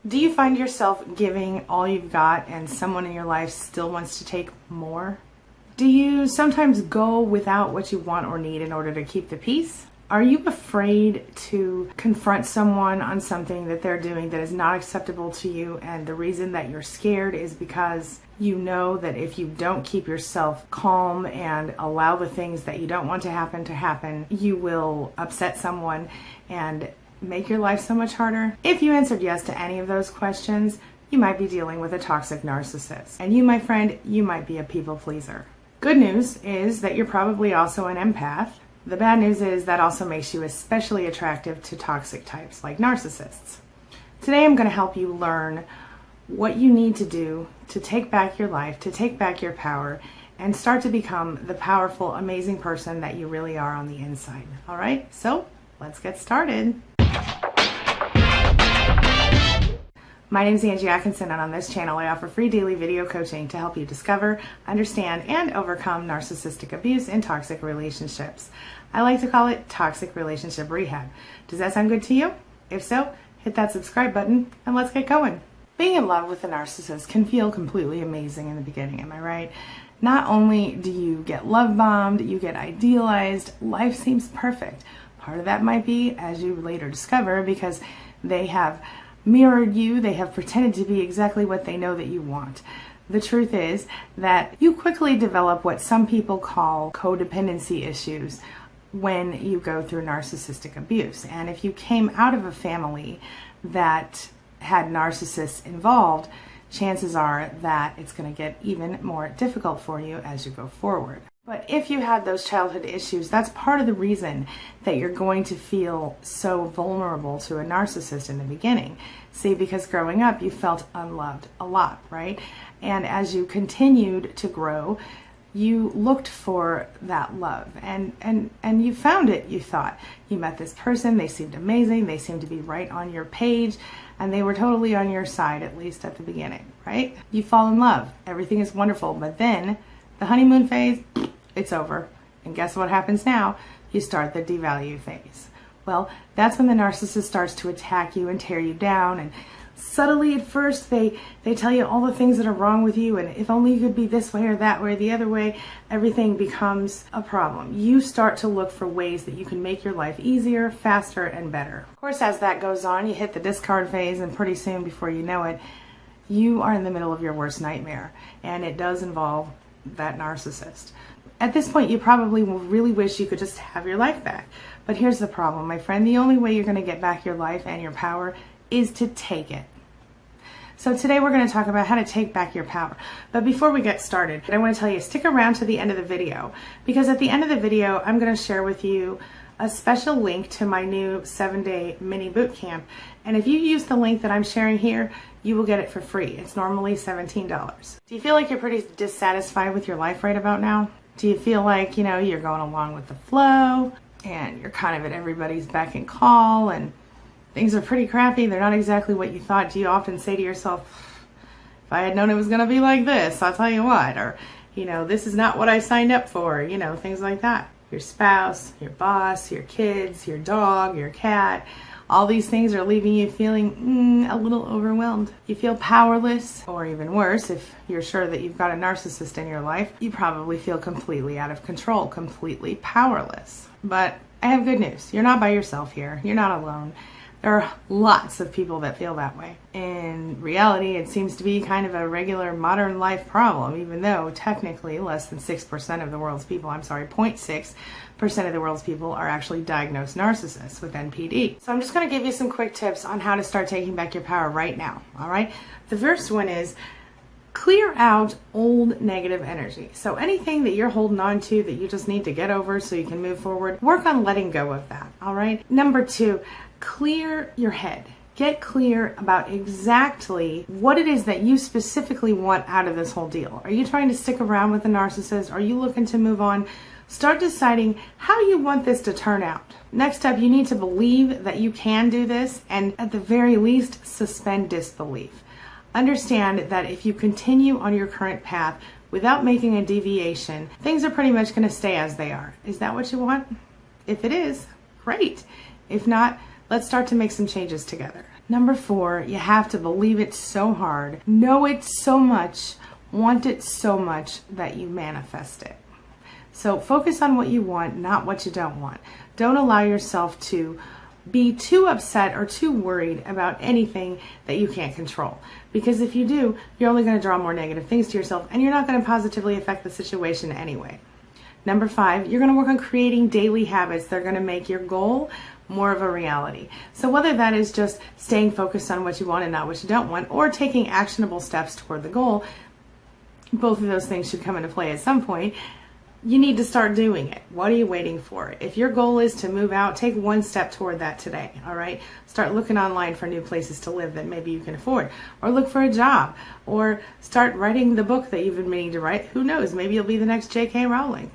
Do you find yourself giving all you've got and someone in your life still wants to take more? Do you sometimes go without what you want or need in order to keep the peace? Are you afraid to confront someone on something that they're doing that is not acceptable to you, and the reason that you're scared is because you know that if you don't keep yourself calm and allow the things that you don't want to happen, you will upset someone and make your life so much harder? If you answered yes to any of those questions, you might be dealing with a toxic narcissist. And you, my friend, you might be a people pleaser. Good news is that you're probably also an empath. The bad news is that also makes you especially attractive to toxic types like narcissists. Today I'm going to help you learn what you need to do to take back your life, to take back your power, and start to become the powerful, amazing person that you really are on the inside. All right, so let's get started. My name is Angie Atkinson, and on this channel I offer free daily video coaching to help you discover, understand, and overcome narcissistic abuse in toxic relationships. I like to call it toxic relationship rehab. Does that sound good to you? If so, hit that subscribe button and let's get going. Being in love with a narcissist can feel completely amazing in the beginning, am I right? Not only do you get love bombed, you get idealized, life seems perfect. Part of that might be, as you later discover, because they have mirrored you, they have pretended to be exactly what they know that you want. The truth is that you quickly develop what some people call codependency issues when you go through narcissistic abuse. And if you came out of a family that had narcissists involved, chances are that it's going to get even more difficult for you as you go forward. But if you had those childhood issues, that's part of the reason that you're going to feel so vulnerable to a narcissist in the beginning. See, because growing up, you felt unloved a lot, right? And as you continued to grow, you looked for that love and you found it, you thought. You met this person, they seemed amazing, they seemed to be right on your page, and they were totally on your side, at least at the beginning, right? You fall in love, everything is wonderful, but then the honeymoon phase, it's over. And guess what happens now? You start the devalue phase. Well, that's when the narcissist starts to attack you and tear you down, and subtly at first they tell you all the things that are wrong with you, and if only you could be this way or that way or the other way, everything becomes a problem. You start to look for ways that you can make your life easier, faster, and better. Of course, as that goes on, you hit the discard phase, and pretty soon, before you know it, you are in the middle of your worst nightmare, and it does involve that narcissist. At this point, you probably will really wish you could just have your life back. But here's the problem, my friend. The only way you're going to get back your life and your power is to take it. So today we're going to talk about how to take back your power. But before we get started, I want to tell you, stick around to the end of the video, because at the end of the video, I'm going to share with you a special link to my new 7-day mini boot camp. And if you use the link that I'm sharing here, you will get it for free. It's normally $17. Do you feel like you're pretty dissatisfied with your life right about now? Do you feel like, you're going along with the flow and you're kind of at everybody's beck and call and things are pretty crappy, they're not exactly what you thought? Do you often say to yourself, if I had known it was going to be like this, I'll tell you what, or, this is not what I signed up for, things like that. Your spouse, your boss, your kids, your dog, your cat, all these things are leaving you feeling a little overwhelmed. You feel powerless, or even worse, if you're sure that you've got a narcissist in your life, you probably feel completely out of control, completely powerless. But I have good news. You're not by yourself here. You're not alone. There are lots of people that feel that way. In reality, it seems to be kind of a regular modern life problem, even though technically less than 6% of the world's people, 0.6% of the world's people are actually diagnosed narcissists with NPD. So I'm just going to give you some quick tips on how to start taking back your power right now, all right? The first one is clear out old negative energy. So anything that you're holding on to that you just need to get over so you can move forward, work on letting go of that, all right? Number 2, clear your head. Get clear about exactly what it is that you specifically want out of this whole deal. Are you trying to stick around with the narcissist? Are you looking to move on? Start deciding how you want this to turn out. Next up, you need to believe that you can do this, and at the very least, suspend disbelief. Understand that if you continue on your current path without making a deviation, things are pretty much going to stay as they are. Is that what you want? If it is, great. If not, let's start to make some changes together. Number 4, you have to believe it so hard, know it so much, want it so much that you manifest it. So focus on what you want, not what you don't want. Don't allow yourself to be too upset or too worried about anything that you can't control. Because if you do, you're only going to draw more negative things to yourself, and you're not going to positively affect the situation anyway. Number 5, you're going to work on creating daily habits that are going to make your goal more of a reality. So whether that is just staying focused on what you want and not what you don't want, or taking actionable steps toward the goal, both of those things should come into play at some point. You need to start doing it. What are you waiting for? If your goal is to move out, take one step toward that today, all right? Start looking online for new places to live that maybe you can afford, or look for a job, or start writing the book that you've been meaning to write. Who knows? Maybe you'll be the next J.K. Rowling.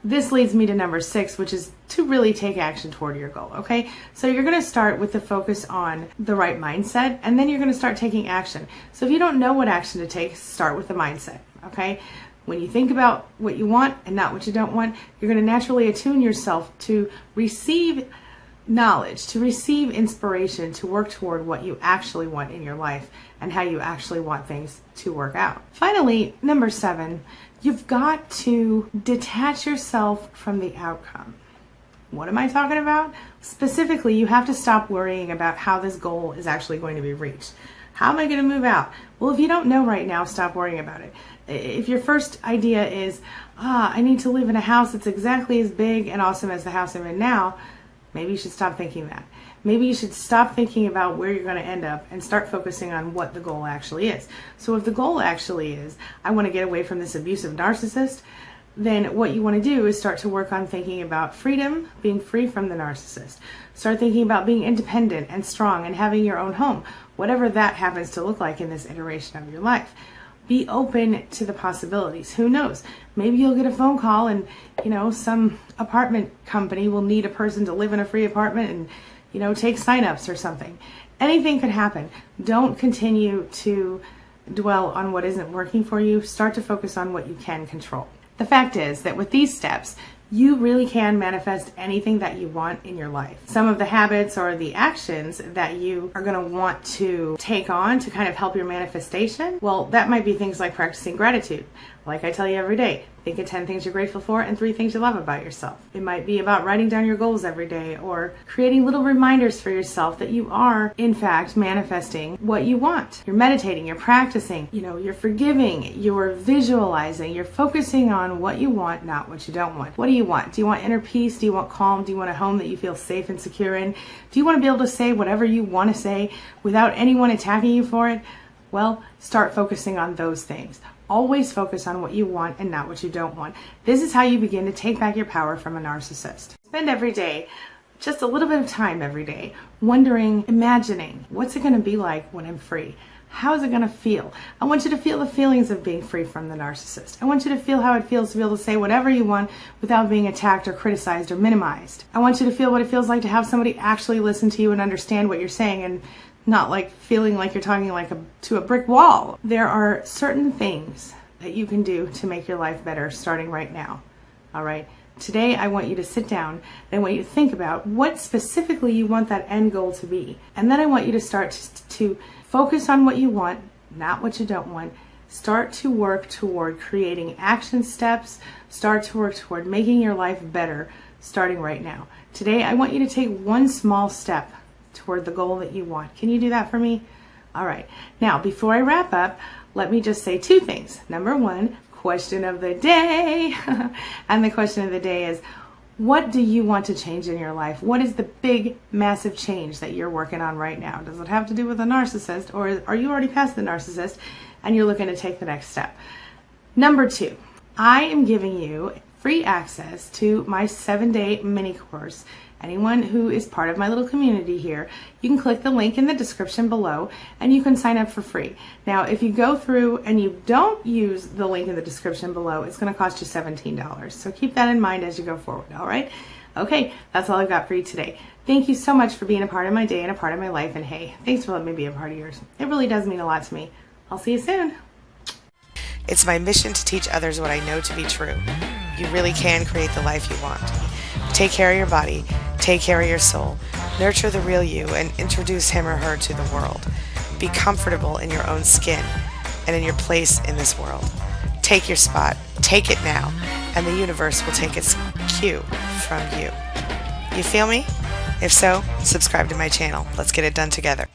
This leads me to number 6, which is to really take action toward your goal, okay? So you're going to start with the focus on the right mindset, and then you're going to start taking action. So if you don't know what action to take, start with the mindset, okay? When you think about what you want and not what you don't want, you're going to naturally attune yourself to receive knowledge, to receive inspiration, to work toward what you actually want in your life and how you actually want things to work out. Finally, number 7, you've got to detach yourself from the outcome. What am I talking about? Specifically, you have to stop worrying about how this goal is actually going to be reached. How am I going to move out? Well, if you don't know right now, stop worrying about it. If your first idea is, I need to live in a house that's exactly as big and awesome as the house I'm in now, maybe you should stop thinking that. Maybe you should stop thinking about where you're going to end up and start focusing on what the goal actually is. So if the goal actually is, I want to get away from this abusive narcissist, then what you want to do is start to work on thinking about freedom, being free from the narcissist. Start thinking about being independent and strong and having your own home, whatever that happens to look like in this iteration of your life. Be open to the possibilities. Who knows? Maybe you'll get a phone call and, some apartment company will need a person to live in a free apartment and, take signups or something. Anything could happen. Don't continue to dwell on what isn't working for you. Start to focus on what you can control. The fact is that with these steps, you really can manifest anything that you want in your life. Some of the habits or the actions that you are going to want to take on to kind of help your manifestation, well, that might be things like practicing gratitude. Like I tell you every day, think of 10 things you're grateful for and 3 things you love about yourself. It might be about writing down your goals every day or creating little reminders for yourself that you are, in fact, manifesting what you want. You're meditating, you're practicing, you're forgiving, you're visualizing, you're focusing on what you want, not what you don't want. What do you want? Do you want inner peace? Do you want calm? Do you want a home that you feel safe and secure in? Do you want to be able to say whatever you want to say without anyone attacking you for it? Well, start focusing on those things. Always focus on what you want and not what you don't want. This is how you begin to take back your power from a narcissist. Spend every day, just a little bit of time every day, wondering, imagining, what's it going to be like when I'm free? How is it going to feel? I want you to feel the feelings of being free from the narcissist. I want you to feel how it feels to be able to say whatever you want without being attacked or criticized or minimized. I want you to feel what it feels like to have somebody actually listen to you and understand what you're saying and not like feeling like you're talking to a brick wall. There are certain things that you can do to make your life better starting right now. All right. Today, I want you to sit down and I want you to think about what specifically you want that end goal to be. And then I want you to start to focus on what you want, not what you don't want. Start to work toward creating action steps. Start to work toward making your life better starting right now. Today, I want you to take one small step toward the goal that you want. Can you do that for me? All right. Now, before I wrap up, let me just say 2 things. Number 1, question of the day. And the question of the day is, what do you want to change in your life? What is the big, massive change that you're working on right now? Does it have to do with a narcissist, or are you already past the narcissist and you're looking to take the next step? Number 2, I am giving you free access to my 7-day mini course. Anyone who is part of my little community here, you can click the link in the description below and you can sign up for free. Now, if you go through and you don't use the link in the description below, it's going to cost you $17. So keep that in mind as you go forward, all right? Okay, that's all I've got for you today. Thank you so much for being a part of my day and a part of my life. And hey, thanks for letting me be a part of yours. It really does mean a lot to me. I'll see you soon. It's my mission to teach others what I know to be true. You really can create the life you want. Take care of your body. Take care of your soul. Nurture the real you and introduce him or her to the world. Be comfortable in your own skin and in your place in this world. Take your spot, take it now, and the universe will take its cue from you. You feel me? If so, subscribe to my channel. Let's get it done together.